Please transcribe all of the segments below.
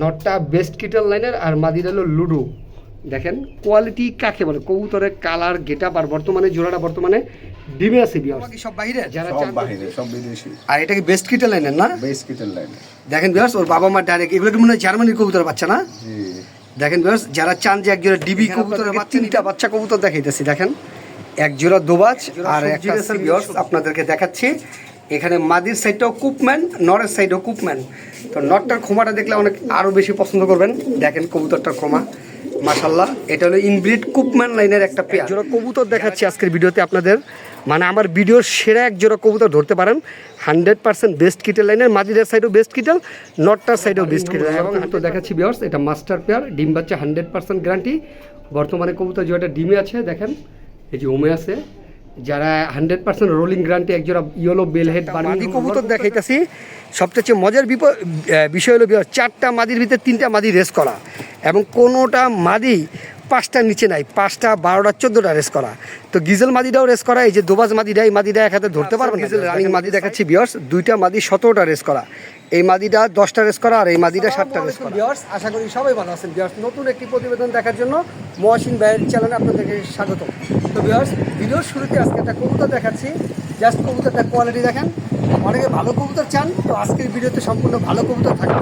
নটটা বেস্ট কিটার লাইনের আর মাদির হলো লুডো। দেখেন কোয়ালিটি কাকে বলে, কবুতরের কালার গেটআপ আর বর্তমানে জোড়াটা বর্তমানে ডিমে আছে বিয়ার্স। সব বাইরে যারা সব বাইরে, সব বিদেশি। আর এটা কি বেস্ট কিটার লাইনের না? বেস্ট কিটার লাইন। দেখেন বিয়ার্স ওর বাবা মা ডাইরেক্ট, এগুলো কি মনে হয় জার্মানির কবুতর বাচ্চা না? জি। দেখেন বিয়ার্স যারা চান যে একজোড়া ডিবি কবুতরের তিনটা বাচ্চা কবুতর দেখাইতেছি। দেখেন এক জোড়া দোবাজ আর একটা বিয়ার্স আপনাদেরকে দেখাচ্ছি। এখানে মাদির সাইডটাও কুপম্যান, নরের সাইডও কুপম্যান। তো নটটার খোমাটা দেখলে অনেক আরও বেশি পছন্দ করবেন। দেখেন কবুতরটার খোমা মাশাল্লাহ, এটা হলো ইনব্রিড কুপম্যান লাইনের একটা পেয়ার। জোড়া কবুতর দেখাচ্ছি আজকের ভিডিওতে আপনাদের, মানে আমার ভিডিওর সেরা এক জোড়া কবুতর ধরতে পারেন। 100% বেস্ট কিটেল লাইনের, মাদিরের সাইডও বেস্ট কিটেল, নটটার সাইডও বেস্ট কিটেল। এবং তো দেখাচ্ছি বিয়ার্স এটা মাস্টার পেয়ার, ডিম বাচ্চা 100% গ্যারান্টি। বর্তমানে কবুতর জোড়াটা ডিমে আছে, দেখেন এই যে ওমে আছে। যারা 100% রোলিং গ্যারান্টি এক জোড়া ইয়েলো বেল হেড মাদি কবুতর দেখাইতেছি। সবচেয়ে মজার বিষয় হলো বিয়ার্স, 4টা মাদির ভিতরে 3টা মাদি রেস করা, এবং কোনোটা মাদি 5টার নিচে নাই, 5টা 12টা 14টা রেস করা। তো গিজেল মাদিটাও রেস করা, এই যে দোবাজ মাদিটা, এই মাদিটা এক হাতে ধরতে পারবেন। গিজেল রানিং মাদি দেখাচ্ছি বিয়ার্স, 2টা মাদি 17টা রেস করা, এই মাদিটা 10টা রেস করা, আর এই মাদিটা 7টা রেস করা। বিয়ার্স আশা করি সবাই ভালো আছেন। বিয়ার্স নতুন একটি প্রতিবেদন দেখার জন্য মহসিন ভাইয়ের চ্যানেলে আপনাদেরকে স্বাগত। তো বিয়ার্স ভিডিওর শুরুতে আজকে একটা কবুতর দেখাচ্ছি, জাস্ট কবুতরটার কোয়ালিটি দেখেন। অনেকে ভালো কবুতর চান, তো আজকের ভিডিওতে সম্পূর্ণ ভালো কবুতর থাকবে।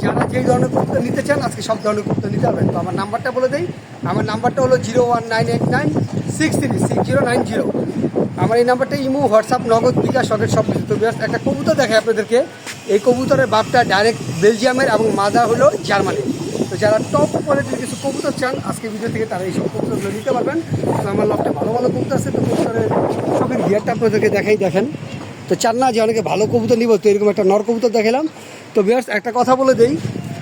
যারা যেই ধরনের কবুতর নিতে চান আজকে সব ধরনের কবুতর নিতে পারবেন। তো আমার নাম্বারটা বলে দেই, আমার নাম্বারটা হলো 01989636090। আমার এই নাম্বারটা ইমো, হোয়াটসঅ্যাপ, নগদ, বিকাশ, সকেট সব কিছু। তো বিয়ার্স একটা কবুতর দেখায় আপনাদেরকে। এই কবুতরের বাপটা ডাইরেক্ট বেলজিয়ামের এবং মাদা হলো জার্মানি। তো যারা টপ কোয়ালিটির কিছু কবুতর চান আজকে ভিডিও থেকে তারা এইসব কবুতরগুলো নিতে পারবেন। তো আমার লফটে ভালো ভালো কবুতর আছে, তো কবুতরের চোখের গিয়ারটা আপনাদেরকে দেখাই। দেখেন তো চান না যে অনেকে ভালো কবুতর নিব, তো এরকম একটা নর কবুতর দেখালাম। তো বিয়ার্স একটা কথা বলে দেই,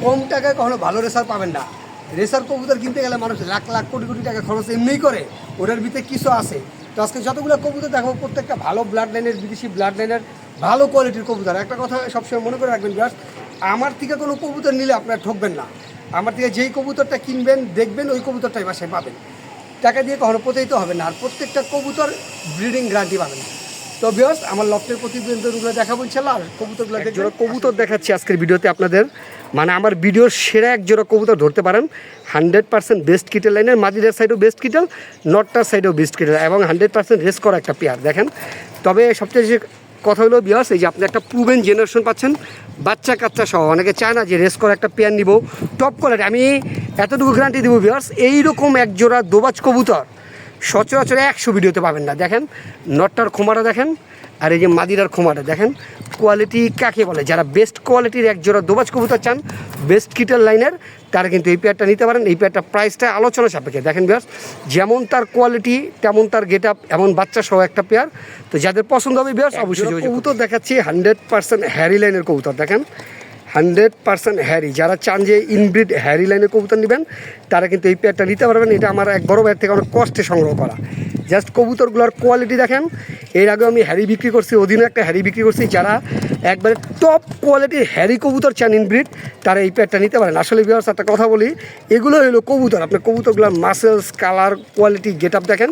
কম টাকায় কখনো ভালো রেসার পাবেন না। রেসার কবুতর কিনতে গেলে মানুষ লাখ লাখ কোটি কোটি টাকা খরচ এমনিই করে, ওটার ভিতরে কিছু আছে। তো আজকে যতগুলো কবুতর দেখো প্রত্যেকটা ভালো ব্লাড লাইনের, বিদেশি ব্লাড লাইনের ভালো কোয়ালিটির কবুতর। একটা কথা সবসময় মনে করে রাখবেন বিয়ার্স, আমার থেকে কোনো কবুতর নিলে আপনারা ঠকবেন না। আমার থেকে যেই কবুতরটা কিনবেন দেখবেন ওই কবুতরটাই বাসায় পাবেন, টাকা দিয়ে কখনো প্রতারিত হবে না। আর প্রত্যেকটা কবুতর ব্রিডিং গ্যারান্টি পাবেন। তো ভিউয়ার্স আমার লফটের প্রতিবেদনগুলো দেখাবো ইনশাআল্লাহ, আর কবুতরগুলো জোড়া কবুতর দেখাচ্ছি আজকের ভিডিওতে আপনাদের। মানে আমার ভিডিওর সেরা এক জোড়া কবুতর ধরতে পারেন। 100% বেস্ট কিটেল লাইনের, মাদিরের সাইডও বেস্ট কিটেল, নটটার সাইডও বেস্ট কিটেল, এবং 100% রেস করা একটা পেয়ার। দেখেন তবে সবচেয়ে যে কথা হলো ভিউয়ার্স, এই যে আপনি একটা প্রুভেন জেনারেশন পাচ্ছেন, বাচ্চা কাচ্চা সহ। অনেকে চায় না যে রেস করা একটা পেয়ার নিব টপ কোয়ালিটি, আমি এতটুকু গ্যারান্টি দেবো ভিউয়ার্স, এইরকম এক জোড়া দোবাজ কবুতর সচরাচর 100 ভিডিওতে পাবেন না। দেখেন নটটার খোমাটা দেখেন, আর এই যে মাদিরার খোমাটা দেখেন। কোয়ালিটি কাকে বলে, যারা বেস্ট কোয়ালিটির এক জোড়া দোবাজ কবুতর চান বেস্ট কিটেল লাইনের, তারা কিন্তু এই পেয়ারটা নিতে পারেন। এই পেয়ারটা প্রাইসটা আলোচনা সাপেক্ষে। দেখেন ভিউয়ার্স যেমন তার কোয়ালিটি তেমন তার গেট আপ, এমন বাচ্চা সহ একটা পেয়ার। তো যাদের পছন্দ হবে ভিউয়ার্স অবশ্যই। কবুতর দেখাচ্ছি 100% হ্যারি লাইনের কবুতর। দেখেন 100% হ্যারি, যারা চান যে ইনব্রিড হ্যারি লাইনের কবুতর নেবেন তারা কিন্তু এই পেয়ারটা নিতে পারবেন। এটা আমার এক বড় ভাইয়ের থেকে অনেক কষ্টে সংগ্রহ করা। জাস্ট কবুতরগুলোর কোয়ালিটি দেখেন। এর আগে আমি হ্যারি বিক্রি করছি, অধীনে একটা হ্যারি বিক্রি করছি। যারা একবারে টপ কোয়ালিটির হ্যারি কবুতর চান ইনব্রিড, তারা এই পেয়ারটা নিতে পারেন। আসলে ভিউয়ার্স একটা কথা বলি, এগুলো হলো কবুতর, আপনার কবুতরগুলোর muscles, colour, quality, get up দেখেন।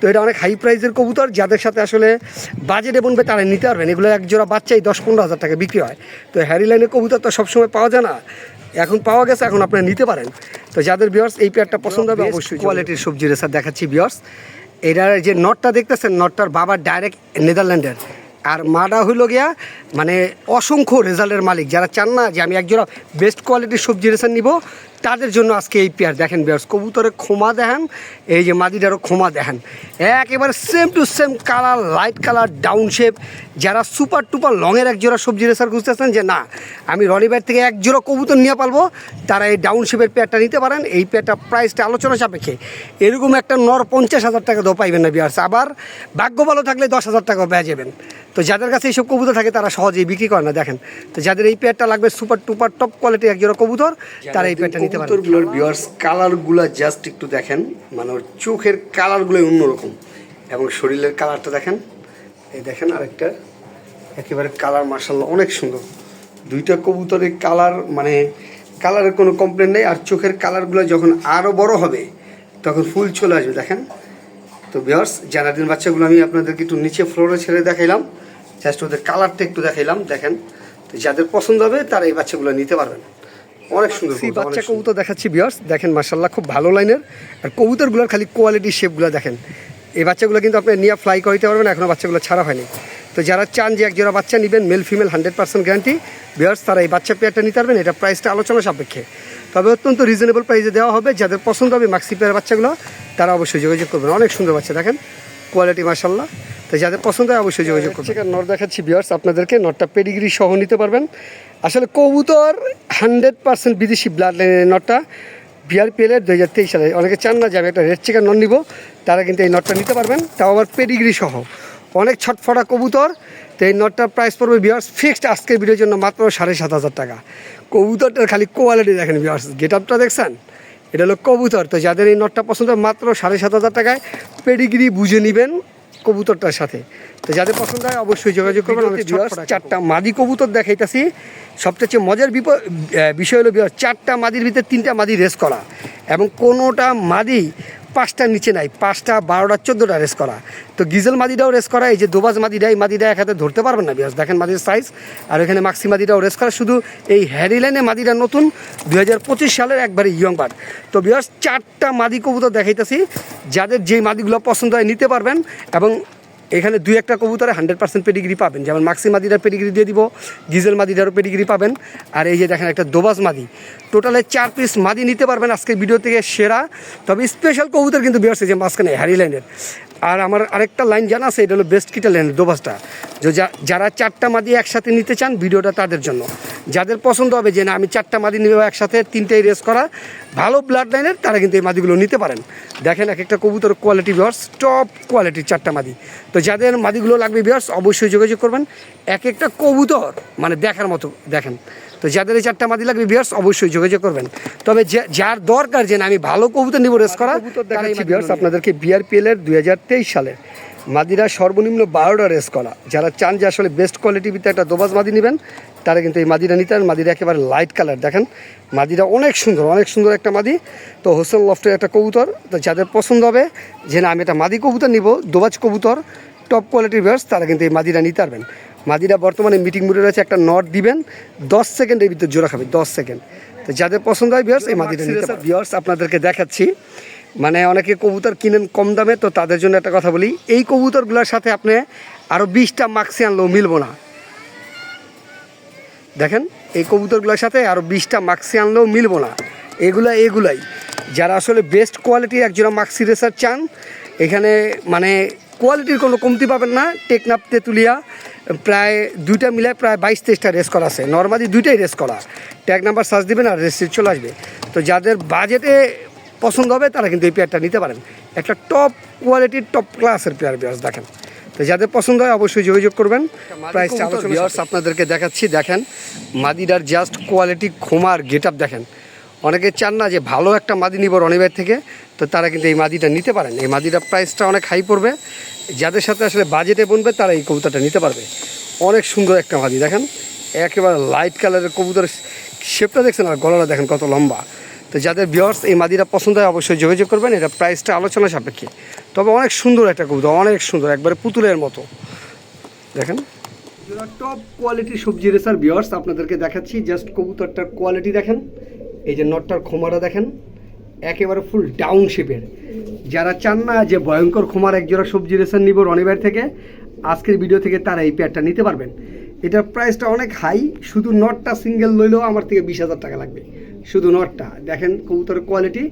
তো এটা অনেক হাই প্রাইসের কবুতর, যাদের সাথে আসলে বাজেটে বনবে তারা নিতে পারবেন। এগুলো এক জোড়া বাচ্চাই 10-15 হাজার টাকা বিক্রি হয়। তো হ্যারি লাইনের কবুতর তো সবসময় পাওয়া যায় না, এখন পাওয়া গেছে, এখন আপনারা নিতে পারেন। তো যাদের ভিউয়ার্স এই পেয়ারটা পছন্দ হবে অবশ্যই কোয়ালিটির সবজি রেসার দেখাচ্ছি ভিউয়ার্স। এটার যে নটটা দেখতেছেন, নটটার বাবা ডাইরেক্ট নেদারল্যান্ডের, আর মাটা হইল গিয়া মানে অসংখ্য রেজাল্টের মালিক। যারা চান না যে আমি একজোড়া বেস্ট কোয়ালিটির সবজি রেসার নিব, তাদের জন্য আজকে এই পেয়ার। দেখেন ভিউয়ার্স কবুতরের খোমা দেখেন, এই যে মাদিটারও খোমা দেখেন, একেবারে same to same colour, light colour, down shape. যারা সুপার টুপার লংয়ের এক জোড়া সবজি রেসার খুঁজতেছেন যে না আমি রনিবার থেকে এক জোড়া কবুতর নিয়ে পারবো, তারা এই ডাউন শেপের পেয়ারটা নিতে পারেন। এই পেয়ারটা প্রাইসটা আলোচনা সাপেক্ষে। এরকম একটা নর 50,000 টাকা দো পাইবেন না ভিউয়ার্স, আবার ভাগ্য ভালো থাকলে 10,000 টাকাও পেয়ে যাবেন। তো যাদের কাছে এইসব কবুতর থাকে তারা সহজেই বিক্রি করে না। দেখেন তো যাদের এই পেয়ারটা লাগবে সুপার টুপার টপ কোয়ালিটির এক জোড়া কবুতর, তারা এই পেয়ারটা নিতে পারেন। কবুতরগুলোর ভিউয়ার্স কালারগুলো জাস্ট একটু দেখেন, মানে ওর চোখের কালারগুলো অন্যরকম, এবং শরীরের কালারটা দেখেন। এই দেখেন আরেকটা একেবারে কালার মাশাআল্লাহ অনেক সুন্দর। দুইটা কবুতরের কালার মানে কালারের কোনো কমপ্লেন নেই। আর চোখের কালারগুলো যখন আরও বড় হবে তখন ফুল চলে আসবে। দেখেন তো ভিউয়ার্স জানাদিন বাচ্চাগুলো আমি আপনাদেরকে একটু নিচে ফ্লোরে ছেড়ে দেখাইলাম, জাস্ট ওদের কালারটা একটু দেখাইলাম। দেখেন তো যাদের পছন্দ হবে তারা এই বাচ্চাগুলো নিতে পারবেন। অনেক সুন্দর বাচ্চা কবুতর দেখাচ্ছি ভিউয়ার্স, দেখেন মাশাআল্লাহ খুব ভালো লাইনের। আর কবুতরগুলোর খালি কোয়ালিটি শেপগুলো দেখেন। এই বাচ্চাগুলো কিন্তু আপনি নিয়ে ফ্লাই করাইতে পারবেন, এখনও বাচ্চাগুলো ছাড়া হয়নি। তো যারা চান যে এক জোড়া বাচ্চা নেবেন মেল ফিমেল 100% গ্যারান্টি ভিউয়ার্স, তারা এই বাচ্চা পেয়ারটা নিতে পারবেন। এটা প্রাইসটা আলোচনা সাপেক্ষে, তবে অত্যন্ত রিজনেবল প্রাইসে দেওয়া হবে। যাদের পছন্দ হবে মাক্সি পেয়ার বাচ্চাগুলো তারা অবশ্যই যোগাযোগ করবেন। অনেক সুন্দর বাচ্চা দেখেন, কোয়ালিটি মাশাআল্লাহ। তো যাদের পছন্দ হয় অবশ্যই যোগাযোগ করবেন। নর দেখাচ্ছি ভিউয়ার্স আপনাদেরকে, নরটা পেডিগ্রি সহ নিতে পারবেন। আসলে কবুতর 100% বিদেশি ব্লাড লাইনের নরটা বিআরপিএলের 2023 সালে। অনেকে চান না যে আমি একটা রেড চিকেন নর নিব, তারা কিন্তু এই নরটা নিতে পারবেন, তাও আবার পেডিগ্রি সহ। অনেক ছটফটা কবুতর। তো এই নটটার প্রাইস পড়বে ভিউয়ার্স ফিক্সড আজকের ভিডিওর জন্য মাত্র 7,500 টাকা। কবুতরটার খালি কোয়ালিটি দেখেন ভিউয়ার্স, গেট আপটা দেখছেন, এটা হলো কবুতর। তো যাদের এই নটটা পছন্দ মাত্র 7,500 টাকায় পেডিগ্রি বুঝে নেবেন কবুতরটার সাথে। তো যাদের পছন্দ হয় অবশ্যই যোগাযোগ করবেন। আমি ভিউয়ার্স 4টা মাদি কবুতর দেখাইতেছি। সবচেয়ে মজার বিষয় হলো ভিউয়ার্স 4টা মাদির ভিতরে 3টা মাদি রেস করা, এবং কোনোটা মাদি 5টার নিচে নাই, 5টা 12টা 14টা রেস করা। তো গিজেল মাদিটাও রেস করা, এই যে দোবাজ মাদিটা, এই মাদিটা এক হাতে ধরতে পারবেন না ভিউয়ার্স, দেখেন মাদির সাইজ। আর এখানে মাক্সি মাদিটাও রেস করা, শুধু এই হ্যারি লাইনে মাদিটা নতুন 2025 সালের একবারে ইয়ং বার্ড। তো ভিউয়ার্স 4টা মাদি কবুতর দেখাইতেছি, যাদের যেই মাদিগুলো পছন্দ হয় নিতে পারবেন। এবং এখানে 2-1টা কবুতরে 100% পেডিগ্রি পাবেন, যেমন মাক্সি মাদিটার পেডিগ্রি দিয়ে দিব, গিজেল মাদিটারও পেডিগ্রি পাবেন। আর এই যে দেখেন একটা দোবাজ মাদি, টোটালে 4 পিস মাদি নিতে পারবেন আজকের ভিডিও থেকে সেরা। তবে স্পেশাল কবুতর কিন্তু বেরোচ্ছে যে মাঝখানে হ্যারি লাইনের। আর আমার আরেকটা লাইন জানা আছে, এটা হলো বেস্ট কিটা লাইনের দোবাজটা। যারা 4টা মাদি একসাথে নিতে চান ভিডিওটা তাদের জন্য। যাদের পছন্দ হবে যে না আমি 4টা মাদি নেব একসাথে, 3টাই রেস করা ভালো ব্লাড লাইনের, তারা কিন্তু এই মাদিগুলো নিতে পারেন। দেখেন এক একটা কবুতর কোয়ালিটি ভিউয়ার্স, টপ কোয়ালিটির 4টা মাদি। তো যাদের মাদিগুলো লাগবে ভিউয়ার্স অবশ্যই যোগাযোগ করবেন। এক একটা কবুতর মানে দেখার মতো দেখেন। তো যাদের এই 4টা মাদি লাগবে ভিউয়ার্স অবশ্যই যোগাযোগ করবেন। তবে যার দরকার যে না আমি ভালো কবুতর নিব রেস করা, দেখাচ্ছি ভিউয়ার্স আপনাদেরকে বিআরপিএলের 2023 সালের মাদিরা সর্বনিম্ন 12টা রেস করা। যারা চান যে আসলে বেস্ট কোয়ালিটির ভিতরে একটা দোবাজ মাদি নেবেন, তারা কিন্তু এই মাদিরা নিতে পারেন। মাদিরা একেবারে লাইট কালার দেখেন, মাদিরা অনেক সুন্দর একটা মাদি। তো হোসেন লফটের একটা কবুতর। তো যাদের পছন্দ হবে যে না আমি একটা মাদি কবুতর নিব, দোবাজ কবুতর টপ কোয়ালিটির ভিউয়ার্স, তারা কিন্তু এই মাদিরা নিতে পারবেন। মাদিরা বর্তমানে মিটিং মুডে রয়েছে, একটা নট দিবেন 10 সেকেন্ডের ভিতরে জোড়া খাবে, 10 সেকেন্ড। তো যাদের পছন্দ হয় ভিউয়ার্স এই মাদিরা নিতে পারেন। ভিউয়ার্স আপনাদেরকে দেখাচ্ছি, মানে অনেকে কবুতর কিনেন কম দামে, তো তাদের জন্য একটা কথা বলি, এই কবুতরগুলোর সাথে আপনি আরও 20টা মাক্সি আনলেও মিলবো না। দেখেন এই কবুতরগুলোর সাথে আরও 20টা মাক্সি আনলেও মিলবো না। এগুলাই যারা আসলে বেস্ট কোয়ালিটির একজোড়া মাক্সি রেসার চান, এখানে মানে কোয়ালিটির কোনো কমতি পাবেন না। টেকনাফ তেঁতুলিয়া প্রায় 2টা মিলায় প্রায় 22-23টা রেস করা আছে, নর্মালি 2টাই রেস করা। ট্যাগ নাম্বার সার্চ দিবেন আর রেস চলে আসবে। তো যাদের বাজেটে পছন্দ হবে তারা কিন্তু এই পেয়ারটা নিতে পারেন। একটা টপ কোয়ালিটির টপ ক্লাসের পেয়ার ভিউয়ার্স দেখেন। তো যাদের পছন্দ হয় অবশ্যই যোগাযোগ করবেন। প্রাইসটা ভিউয়ার্স আপনাদেরকে দেখাচ্ছি, দেখেন মাদিটার জাস্ট কোয়ালিটি খোমার গেট আপ দেখেন। অনেকে চান না যে ভালো একটা মাদি নিব রনিবার থেকে, তো তারা কিন্তু এই মাদিটা নিতে পারেন। এই মাদিটার প্রাইসটা অনেক হাই পড়বে, যাদের সাথে আসলে বাজেটে বনবে তারা এই কবুতরটা নিতে পারবে। অনেক সুন্দর একটা মাদি দেখেন, একেবারে লাইট কালারের কবুতর, শেপটা দেখছেন আর গলাটা দেখেন কত লম্বা। তো যাদের ভিউয়ার্স এই মাদিটা পছন্দ হয় অবশ্যই যোগাযোগ করবেন। এটা প্রাইসটা আলোচনা সাপেক্ষে, তবে অনেক সুন্দর একটা কবুতর, অনেক সুন্দর, একবারে পুতুলের মতো দেখেন। টপ কোয়ালিটির সবজি রেসার ভিউয়ার্স আপনাদেরকে দেখাচ্ছি, জাস্ট কবুতরটার কোয়ালিটি দেখেন। এই যে নটটার খোমাটা দেখেন, একেবারে ফুল ডাউন শেপের। যারা চান না যে ভয়ঙ্কর খোমার একজোড়া সবজি রেসার নিব রনিবার থেকে, আজকের ভিডিও থেকে তারা এই পেয়ারটা নিতে পারবেন। এটার প্রাইসটা অনেক হাই, শুধু নটটা সিঙ্গেল লইলেও আমার থেকে 20,000 টাকা লাগবে, শুধু নটটা। দেখেন কবুতরের কোয়ালিটি,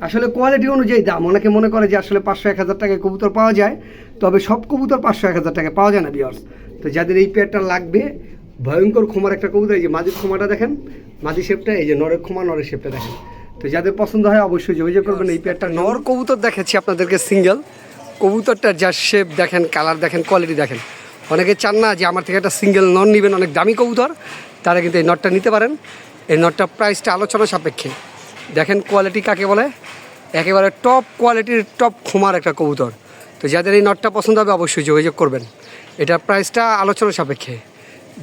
আসলে কোয়ালিটি অনুযায়ী দাম। অনেকে মনে করে যে আসলে 500-1000 টাকায় কবুতর পাওয়া যায়, তবে সব কবুতর 500-1000 টাকায় পাওয়া যায় না ভিউয়ার্স। তো যাদের এই পেয়ারটা লাগবে, ভয়ঙ্কর খোমার একটা কবুতর, এই যে মাদির খোমাটা দেখেন, মাদি শেপটা, এই যে নরের খোমা, নরের শেপটা দেখেন। তো যাদের পছন্দ হয় অবশ্যই যোগাযোগ করবেন। এই পেয়ারটা নর কবুতর দেখাচ্ছি আপনাদেরকে সিঙ্গেল, কবুতরটার যা শেপ দেখেন, কালার দেখেন, কোয়ালিটি দেখেন। অনেকে চান না যে আমার থেকে একটা সিঙ্গেল নর নেবেন, অনেক দামি কবুতর, তারা কিন্তু এই নটটা নিতে পারেন। এই নটটা প্রাইসটা আলোচনা সাপেক্ষে। দেখেন কোয়ালিটি কাকে বলে, একেবারে টপ কোয়ালিটির টপ খোমার একটা কবুতর। তো যাদের এই নটটা পছন্দ হবে অবশ্যই যোগাযোগ করবেন। এটার প্রাইসটা আলোচনা সাপেক্ষে।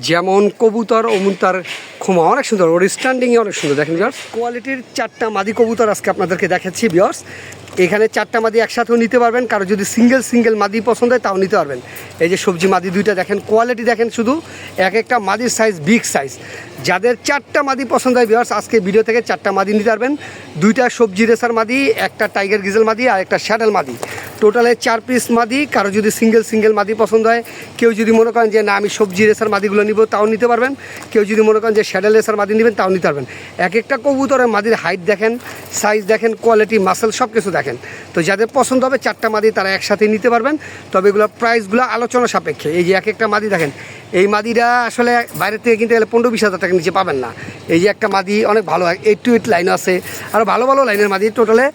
যেমন কবুতর অমন তার খোমা অনেক সুন্দর, ওর স্ট্যান্ডিংয়ে অনেক সুন্দর। দেখেন বিয়ার্স কোয়ালিটির 4টা মাদি কবুতর আজকে আপনাদেরকে দেখাচ্ছি বিয়ার্স। এখানে 4টা মাদি একসাথেও নিতে পারবেন, কারো যদি সিঙ্গেল মাদি পছন্দ হয় তাও নিতে পারবেন। এই যে সবজি মাদি দুইটা দেখেন, কোয়ালিটি দেখেন, শুধু এক একটা মাদির সাইজ বিগ সাইজ। যাদের 4টা মাদি পছন্দ হয় বিয়ার্স আজকে ভিডিও থেকে 4টা মাদি নিতে পারবেন। 2টা সবজি রেসার মাদি, একটা টাইগার গিজেল মাদি আর একটা শ্যাডেল মাদি, টোটালে 4 পিস মাদি। কারো যদি সিঙ্গেল মাদি পছন্দ হয়, কেউ যদি মনে করেন যে না আমি সবজি রেসার মাদিগুলো নিব তাও নিতে পারবেন, কেউ যদি মনে করেন যে শ্যাডেল রেসার মাদি নেবেন তাও নিতে পারবেন। এক একটা কবুতরের মাদির হাইট দেখেন, সাইজ দেখেন, কোয়ালিটি, মাসেল সব কিছু দেখেন। তো যাদের পছন্দ হবে 4টা মাদি তারা একসাথে নিতে পারবেন, তবে এগুলোর প্রাইসগুলো আলোচনা সাপেক্ষে। এই যে এক একটা মাদি দেখেন, এই মাদিটা আসলে বাইরের থেকে কিনতে গেলে 15-20 হাজার টাকা নিচে পাবেন না। এই যে একটা মাদি অনেক ভালো 8 to 8 লাইন আছে, আরও ভালো লাইনের মাদি, টোটালে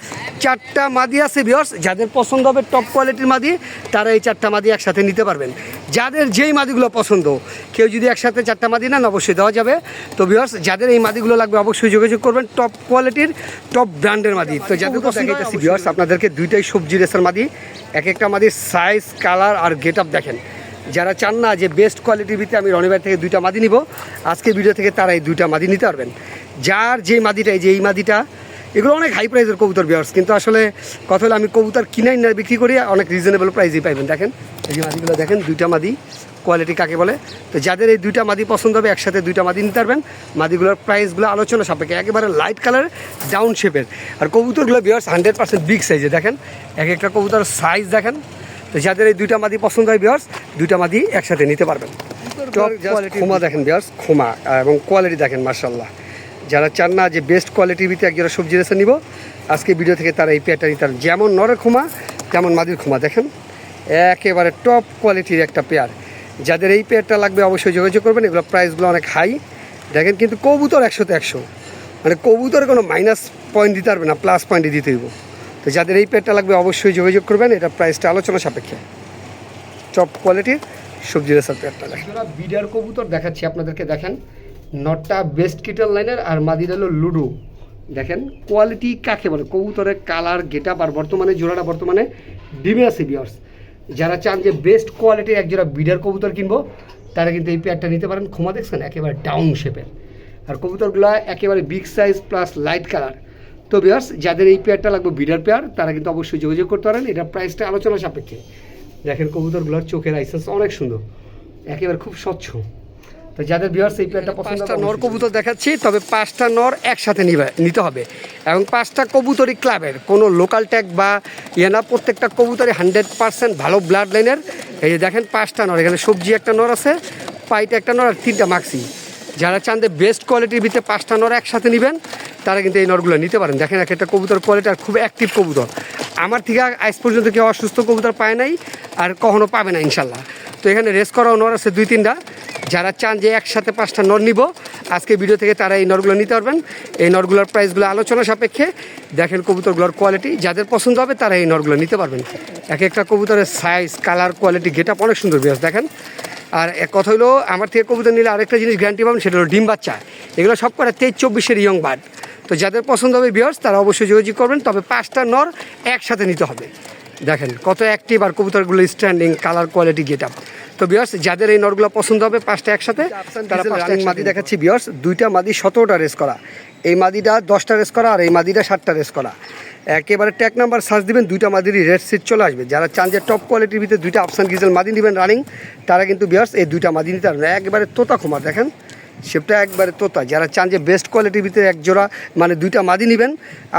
4টা মাদি আছে ভিউয়ার্স। যাদের পছন্দ হবে টপ কোয়ালিটির মাদি তারা এই 4টা মাদি একসাথে নিতে পারবেন। যাদের যেই মাদিগুলো পছন্দ, কেউ যদি একসাথে 4টা মাদি নেন অবশ্যই দেওয়া যাবে। তো ভিউয়ার্স যাদের এই মাদিগুলো লাগবে অবশ্যই যোগাযোগ করবেন, টপ কোয়ালিটির টপ ব্র্যান্ডের মাদি। তো যাদের পছন্দ হয় ভিউয়ার্স আপনাদেরকে 2টাই সবজি রেসার মাদি, এক একটা মাদির সাইজ, কালার আর গেট আপ দেখেন। যারা চান না যে বেস্ট কোয়ালিটির ভিতরে আমি রনিবার থেকে 2টা মাদি নিব, আজকে ভিডিও থেকে তারা এই 2টা মাদি নিতে পারবেন। যার যে মাদিটা, এই যে এই মাদিটা, এগুলো অনেক হাই প্রাইসের কবুতর ভিউয়ার্স, কিন্তু আসলে কথা হলো আমি কবুতর কিনাই না বিক্রি করি, অনেক রিজনেবল প্রাইসেই পাইবেন। দেখেন এই যে মাদিগুলো দেখেন, 2টা মাদি, কোয়ালিটি কাকে বলে। তো যাদের এই 2টা মাদি পছন্দ হবে একসাথে 2টা মাদি নিতে পারবেন। মাদিগুলোর প্রাইসগুলো আলোচনা সাপেক্ষে, একেবারে লাইট কালার ডাউন শেপের। আর কবুতরগুলো ভিউয়ার্স 100% বিগ সাইজে দেখেন, এক একটা কবুতর সাইজ দেখেন। তো যাদের এই 2টা মাদি পছন্দ হয় ভিউয়ার্স 2টা মাদি একসাথে নিতে পারবেন। টপ কোয়ালিটি খোমা দেখেন ভিউয়ার্স, খোমা এবং কোয়ালিটি দেখেন মাশাআল্লাহ। যারা চান না যে বেস্ট কোয়ালিটির ভিতরে একজোড়া সবজি রেসে নিব, আজকে ভিডিও থেকে তারা এই পেয়ারটা নিতে পারেন। যেমন নরের খোমা তেমন মাদির খোমা দেখেন, একেবারে টপ কোয়ালিটির একটা পেয়ার। যাদের এই পেয়ারটা লাগবে অবশ্যই যোগাযোগ করবেন। এগুলো প্রাইসগুলো অনেক হাই দেখেন, কিন্তু কবুতর 100তে 100, মানে কবুতরে কোনো মাইনাস পয়েন্ট দিতে পারবে না, প্লাস পয়েন্টই দিতে হইব। তো যাদের এই পেয়ারটা লাগবে অবশ্যই যোগাযোগ করবেন, এটা প্রাইসটা আলোচনা সাপেক্ষে। টপ কোয়ালিটির সবজি রেসার পেয়ারটা দেখেন। বিডার কবুতর দেখাচ্ছি আপনাদেরকে, দেখেন নটটা বেস্ট কিটাল লাইনের আর মাদির হলো লুডো। দেখেন কোয়ালিটি কাকে বলে, কবুতরের কালার, গেট আপ আর বর্তমানে জোড়াটা বর্তমানে ডিমে আছে ভিউয়ার্স। যারা চান যে বেস্ট কোয়ালিটির একজোড়া বিডার কবুতর কিনবো তারা কিন্তু এই পেয়ারটা নিতে পারেন। ক্ষমা দেখছেন একেবারে ডাউন শেপের, আর কবুতরগুলো একেবারে big size plus light colour. তো ভিউয়ার্স যাদের এই পেয়ারটা লাগবে বিডার পেয়ার তারা কিন্তু অবশ্যই যোগাযোগ করতে পারেন, এটা প্রাইসটা আলোচনা সাপেক্ষে। দেখেন কবুতরগুলোর চোখের আইসেন্স অনেক সুন্দর, একেবারে খুব স্বচ্ছ। তো যাদের ভিউয়ার্স এই পেয়ারটা পছন্দ, 5টা নর কবুতর দেখাচ্ছি, তবে 5টা নর একসাথে নিতে হবে এবং 5টা কবুতরই ক্লাবের, কোনো লোকাল ট্যাগ বা ইয়ে না, প্রত্যেকটা কবুতরই 100% ভালো ব্লাড লাইনের। এই যে দেখেন 5টা নর, এখানে সবজি একটা নর আছে, পাইটা একটা নর আর 3টা মাক্সি। যারা চান যে বেস্ট কোয়ালিটির ভিতরে 5টা নর একসাথে নেবেন তারা কিন্তু এই নরগুলো নিতে পারেন। দেখেন এক একটা কবুতর কোয়ালিটি আর খুব অ্যাক্টিভ কবুতর। আমার থেকে আজ পর্যন্ত কেউ অসুস্থ কবুতর পায় নাই আর কখনো পাবে না ইনশাল্লাহ। তো এখানে রেস করাও নর আছে 2-3টা। যারা চান যে একসাথে 5টা নর নিব আজকে ভিডিও থেকে তারা এই নরগুলো নিতে পারবেন। এই নরগুলোর প্রাইসগুলো আলোচনা সাপেক্ষে। দেখেন কবুতরগুলোর কোয়ালিটি, যাদের পছন্দ হবে তারা এই নরগুলো নিতে পারবেন। এক একটা কবুতরের size, colour, quality, get up অনেক সুন্দর বেশ দেখেন। আর এক কথা হলো আমার থেকে কবুতর নিলে আরেকটা জিনিস গ্যারান্টি পাবেন, সেটা হলো ডিম বাচ্চা। এগুলো সব করে 23-24 ইয়ং বার্ড। তো যাদের পছন্দ হবে ভিউয়ার্স তারা অবশ্যই যোগাযোগ করবেন, তবে 5টা নর একসাথে নিতে হবে। দেখেন কত অ্যাক্টিভ আর কবুতরগুলো standing, colour, quality, get up. তো ভিউয়ার্স যাদের এই নরগুলো পছন্দ হবে 5টা একসাথে তারা 5টা মাদি দেখাচ্ছি ভিউয়ার্স। 2টা মাদি 17টা রেস করা, এই মাদিটা 10টা রেস করা আর এই মাদিটা 7টা রেস করা। একেবারে ট্যাগ নাম্বার সার্চ দিবেন, 2টা মাদিরই রেড সিট চলে আসবে। যারা চান যে টপ কোয়ালিটির ভিতরে 2টা আফসান গিজেল মাদি নেবেন রানিং, তারা কিন্তু ভিউয়ার্স এই 2টা মাদি নিতে পারবেন। একেবারে তোতা খোমা দেখেন, শেপটা একবারে তোতা। যারা চান যে বেস্ট কোয়ালিটির ভিতরে এক জোড়া মানে 2টা মাদি নেবেন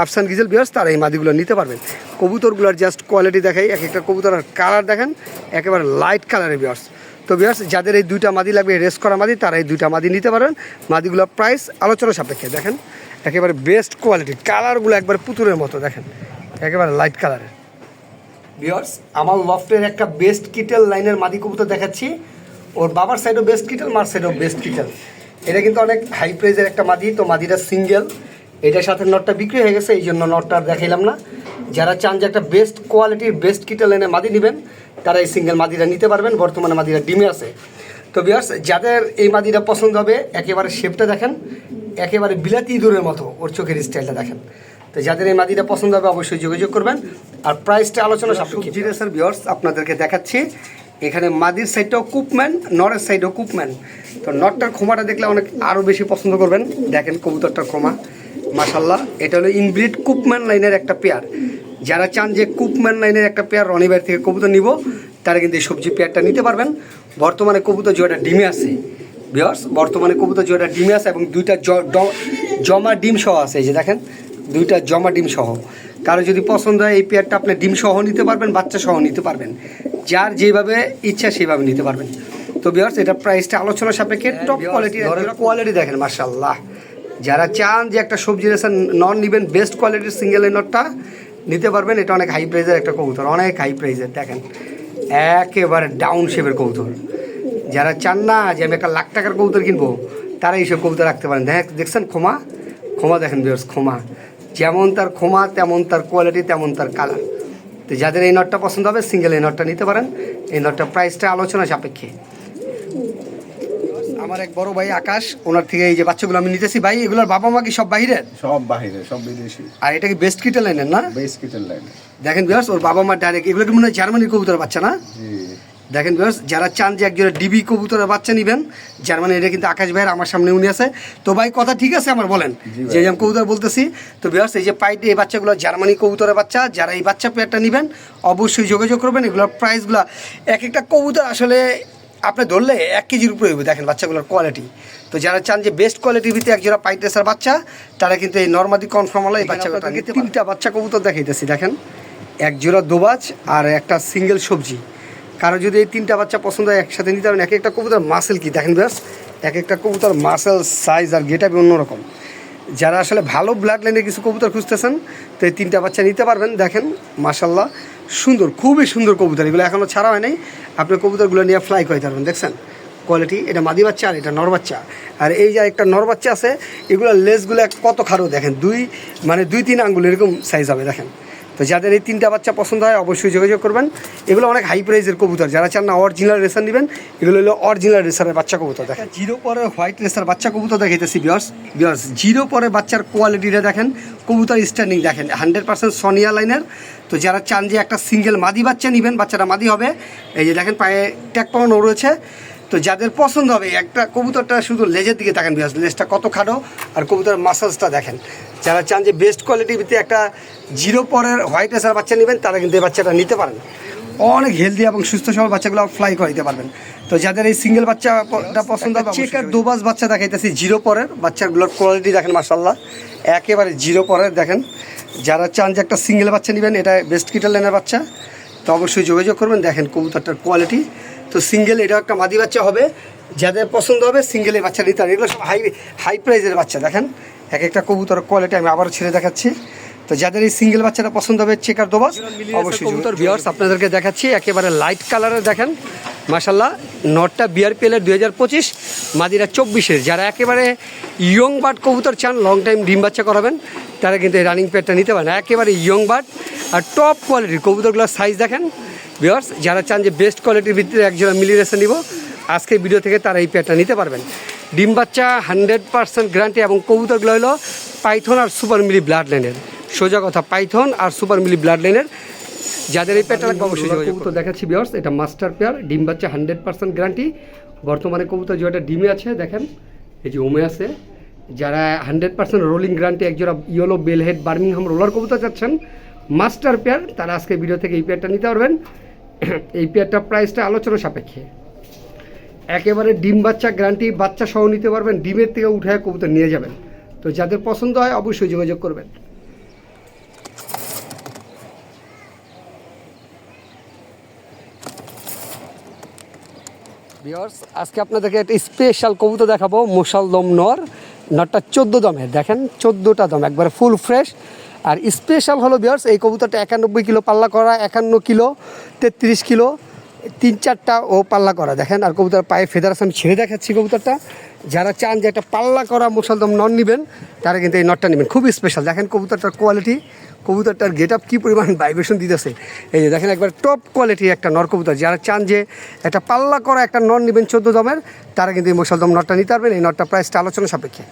আফসান গিজেল ভিউয়ার্স তারা এই মাদিগুলো নিতে পারবেন। কবুতরগুলোর জাস্ট কোয়ালিটি দেখাই, এক একটা কবুতর আর কালার দেখেন একেবারে লাইট কালারের ভিউয়ার্স। তো ভিউয়ার্স যাদের এই 2টা মাদি লাগবে রেস করা মাদি তারা এই 2টা মাদি নিতে পারেন। মাদিগুলোর প্রাইস আলোচনা সাপেক্ষে। দেখেন একেবারে বেস্ট কোয়ালিটি, কালারগুলো একবারে পুতুলের মতো দেখেন, একেবারে লাইট কালারের। ভিউয়ার্স আমার লফটের একটা বেস্ট কিটেল লাইনের মাদি কবুতর দেখাচ্ছি। ওর বাবার সাইডও বেস্ট কিটেল, মার সাইডও বেস্ট কিটেল। এটা কিন্তু অনেক হাই প্রাইজের একটা মাদি। তো মাদিটা সিঙ্গেল, এটার সাথে নটটা বিক্রি হয়ে গেছে, এই জন্য নটটা আর দেখাইলাম না। যারা চান যে একটা বেস্ট কোয়ালিটির বেস্ট কিটেল লাইনের মাদি নেবেন তারা এই সিঙ্গেল মাদিটা নিতে পারবেন। বর্তমানে মাদিটা ডিমে আছে। তো ভিউয়ার্স যাদের এই মাদিটা পছন্দ হবে, একেবারে শেপটা দেখেন একেবারে বিলাতি ইঁদুরের মতো, ওর চোখের স্টাইলটা দেখেন। তো যাদের এই মাদিটা পছন্দ হবে অবশ্যই যোগাযোগ করবেন। আর প্রাইসটা আলোচনা সবজি রেসার ভিউয়ার্স আপনাদেরকে দেখাচ্ছি। এখানে মাদির সাইডটাও কুপম্যান, নরের সাইডও কুপম্যান। তো নটটার খোমাটা দেখলে অনেক আরও বেশি পছন্দ করবেন। দেখেন কবুতরটার খোমা মাশাল্লাহ, এটা হলো ইনব্রিড কুপম্যান লাইনের একটা পেয়ার। যারা চান যে কুপম্যান লাইনের একটা পেয়ার রনিবার থেকে কবুতর নিব, তারা কিন্তু এই সবজি পেয়ারটা নিতে পারবেন। বর্তমানে কবুতর জোড়াটা ডিমে আছে ভিউয়ার্স, বর্তমানে কবুতর জোড়াটা ডিমে আছে এবং দুইটা জমা ডিম সহ আছে। এই যে দেখেন দুইটা জমা ডিম সহ। কারো যদি পছন্দ হয় এই পেয়ারটা আপনি ডিম সহ নিতে পারবেন, বাচ্চা সহ নিতে পারবেন, যার যেভাবে ইচ্ছা সেইভাবে নিতে পারবেন। তো ভিউয়ার্স এটা প্রাইসটা আলোচনা সাপেক্ষে টপ কোয়ালিটি দেখেন মাশাআল্লাহ। যারা চান যে একটা সবজি রেসার নন নেবেন, বেস্ট কোয়ালিটির সিঙ্গেল এই নটটা নিতে পারবেন। এটা অনেক হাই প্রাইজের একটা কবুতর, অনেক হাই প্রাইজের। দেখেন একেবারে ডাউন শেপের কবুতর। যারা চান না যে আমি একটা লাখ টাকার কবুতর কিনবো, তারা এইসব কবুতর রাখতে পারেন। দেখছেন খোমা দেখেন ভিউয়ার্স, খোমা যেমন তার খোমা তেমন তার কোয়ালিটি তেমন তার কালার। তো যাদের এই নটটা পছন্দ হবে সিঙ্গেল এই নটটা নিতে পারেন। এই নটটা প্রাইসটা আলোচনা সাপেক্ষে। আমার এক বড় ভাই আকাশ, ওনার থেকে এই যে বাচ্চাগুলো আমি নিতেছি। ভাই এগুলোর বাবা মা কি সব বাহিরের? সব বাহিরে, সব বিদেশি। আর এটা কি বেস্ট কিটেল লাইনের না? বেস্ট কিটেল লাইনের। দেখেন ভিউয়ার্স ওর বাবা মা ডাইরেক্ট, এগুলো কি মনে হয় জার্মানির কবুতরের বাচ্চা না? জি। দেখেন ভিউয়ার্স যারা চান যে একজোড়া ডিবি কবুতরের বাচ্চা নেবেন জার্মানি, এটা কিন্তু আকাশ ভাইয়ের আমার সামনে উনি আছে। তো ভাই কথা ঠিক আছে আমার বলেন যে আমি কবুতর বলতেছি। তো ভিউয়ার্স এই যে পাইটে এই বাচ্চাগুলো জার্মানি কবুতরের বাচ্চা, যারা এই বাচ্চা পেয়ারটা নেবেন অবশ্যই যোগাযোগ করবেন। এগুলোর প্রাইসগুলো এক একটা কবুতর আসলে আপনি ধরলে 1 কেজির উপরে হবে। দেখেন বাচ্চাগুলোর কোয়ালিটি। তো যারা চান যে বেস্ট কোয়ালিটির ভিতরে একজোড়া পাইট রেসার বাচ্চা, তারা কিন্তু এই নর্মাদি কনফার্ম হলো এই বাচ্চাগুলো। 3টা বাচ্চা কবুতর দেখাইতেছি। দেখেন এক জোড়া দোবাজ আর একটা সিঙ্গেল সবজি। কারো যদি এই 3টা বাচ্চা পছন্দ হয় একসাথে নিতে পারেন। এক একটা কবুতর মাসেল কি দেখেন ব্যাস, এক একটা কবুতর মাসেল সাইজ আর গেট আপে অন্যরকম। যারা আসলে ভালো ব্লাড লাইনের কিছু কবুতর খুঁজতেছেন তো এই 3টা বাচ্চা নিতে পারবেন। দেখেন মাশাল্লাহ সুন্দর, খুবই সুন্দর কবুতর। এগুলো এখনও ছাড়া হয় নাই, আপনি কবুতরগুলো নিয়ে ফ্লাই করতে পারবেন। দেখছেন কোয়ালিটি, এটা মাদি বাচ্চা আর এটা নর বাচ্চা। আর এই যে একটা নর বাচ্চা আছে, এগুলো লেজগুলো কত খারো দেখেন, 2-3 আঙ্গুল এরকম সাইজ হবে। দেখেন তো যাদের এই 3টা বাচ্চা পছন্দ হয় অবশ্যই যোগাযোগ করবেন। এগুলো অনেক হাই প্রাইজের কবুতর। যারা চান না অরিজিনাল রেসার নেবেন, এগুলো হলো অরিজিনাল রেসারের বাচ্চা কবুতর। দেখেন জিরো পরে হোয়াইট রেসার বাচ্চা কবুতর দেখাইতেছি ভিউয়ার্স। জিরো পরে বাচ্চার কোয়ালিটিটা দেখেন, কবুতর স্ট্যান্ডিং দেখেন 100% সোনিয়া লাইনের। তো যারা চান যে একটা সিঙ্গেল মাদি বাচ্চা নেবেন, বাচ্চাটা মাদি হবে, এই যে দেখেন পায়ে ট্যাগ পাওয়ানো রয়েছে। তো যাদের পছন্দ হবে একটা কবুতরটা শুধু লেজের দিকে দেখেন ভিউয়ার্স, লেজটা কত খাটো আর কবুতরের মাসাজটা দেখেন। যারা চান যে বেস্ট কোয়ালিটির ভিতরে একটা জিরো পরের হোয়াইট রেসার বাচ্চা নেবেন, তারা কিন্তু এই বাচ্চাটা নিতে পারেন। অনেক হেলদি এবং সুস্থ সবল বাচ্চাগুলো ফ্লাই করাইতে পারবেন। তো যাদের এই সিঙ্গেল বাচ্চাটা পছন্দ হবে, চেকার দোবাজ বাচ্চা দেখাইতেছি জিরো পরের। বাচ্চাগুলোর কোয়ালিটি দেখেন মাশাআল্লাহ একেবারে জিরো পরের। দেখেন যারা চান যে একটা সিঙ্গেল বাচ্চা নেবেন, এটা বেস্ট কিটাল লাইনের বাচ্চা, তো অবশ্যই যোগাযোগ করবেন। দেখেন কবুতরটার কোয়ালিটি। তো সিঙ্গেল এটা একটা মাদি বাচ্চা হবে, যাদের পছন্দ হবে সিঙ্গেল এই বাচ্চা নিতে হবে। এগুলো সব হাই প্রাইজের বাচ্চা। দেখেন এক একটা কবুতর কোয়ালিটি আমি আবারও ছেড়ে দেখাচ্ছি। তো যাদের এই সিঙ্গেল বাচ্চাটা পছন্দ হবে চেকার দোবাজ, অবশ্যই কবুতর ভিউয়ার্স আপনাদেরকে দেখাচ্ছি একেবারে লাইট কালারের। দেখেন মাশাল্লাহ নটটা বিআরপিএলের 2025, মাদিরা 24-এর। যারা একেবারে ইয়ং বার্ড কবুতর চান, লং টাইম ডিম বাচ্চা করাবেন, তারা কিন্তু এই রানিং পেয়ারটা নিতে পারেন। একেবারে ইয়ং বার্ড আর টপ কোয়ালিটির কবুতরগুলোর সাইজ দেখেন ভিউয়ার্স। যারা চান যে বেস্ট কোয়ালিটির ভিতরে একজোড়া মিলিয়েশন নিব আজকের ভিডিও থেকে, তারা এই পেয়ারটা নিতে পারবেন। ডিম বাচ্চা 100% গ্যারান্টি এবং কবুতরগুলো হলো পাইথন আর সুপার মিলি ব্লাড লাইনের। সোজা কথা পাইথন আর সুপার মিলি ব্লাড লাইনের। যাদের এই পেয়ারটা লাগবে অবশ্যই কবুতর দেখাচ্ছি ভিউয়ার্স। এটা মাস্টার পেয়ার, ডিম বাচ্চা 100% গ্যারান্টি। বর্তমানে কবুতর যেটা ডিমে আছে দেখেন, এই যে ওমে আছে। যারা 100% রোলিং গ্যারান্টি একজোড়া yellow bald head Birmingham roller কবুতর চাচ্ছেন মাস্টার পেয়ার, তারা আজকে ভিডিও থেকে এই পেয়ারটা নিতে পারবেন। এই পেয়ারটা প্রাইসটা আলোচনা সাপেক্ষে। একেবারে ডিম বাচ্চা গ্যারান্টি, বাচ্চা সহ নিতে পারবেন, ডিমের থেকে উঠে কবুতর নিয়ে যাবেন। তো যাদের পছন্দ হয় অবশ্যই যোগাযোগ করবেন। ভিউয়ার্স আজকে আপনাদেরকে একটা স্পেশাল কবুতর দেখাবো, মোশালদম নটটা 14 দমের। দেখেন 14টা দম একবারে ফুল ফ্রেশ। আর স্পেশাল হলো ভিউয়ার্স এই কবুতরটা 91 কিলো পাল্লা করা, 51 কিলো, 33 কিলো, 3-4টা ও পাল্লা করা। দেখেন আর কবুতর পায়ে ফেদার আছে, আমি ছেড়ে দেখাচ্ছি কবুতরটা। যারা চান যে একটা পাল্লা করা মোশালদম নর নেবেন, তারা কিন্তু এই নটটা নেবেন, খুবই স্পেশাল। দেখেন কবুতরটার কোয়ালিটি, কবুতরটার গেট আপ কী পরিমাণ ভাইব্রেশন দিতেছে। এই যে দেখেন একবার টপ কোয়ালিটির একটা নর কবুতর। যারা চান যে একটা পাল্লা করা একটা নর নেবেন 14 দমের, তারা কিন্তু এই মোশালদম নটটা নিতে পারবেন। এই নটটা প্রাইসটা আলোচনা সাপেক্ষে।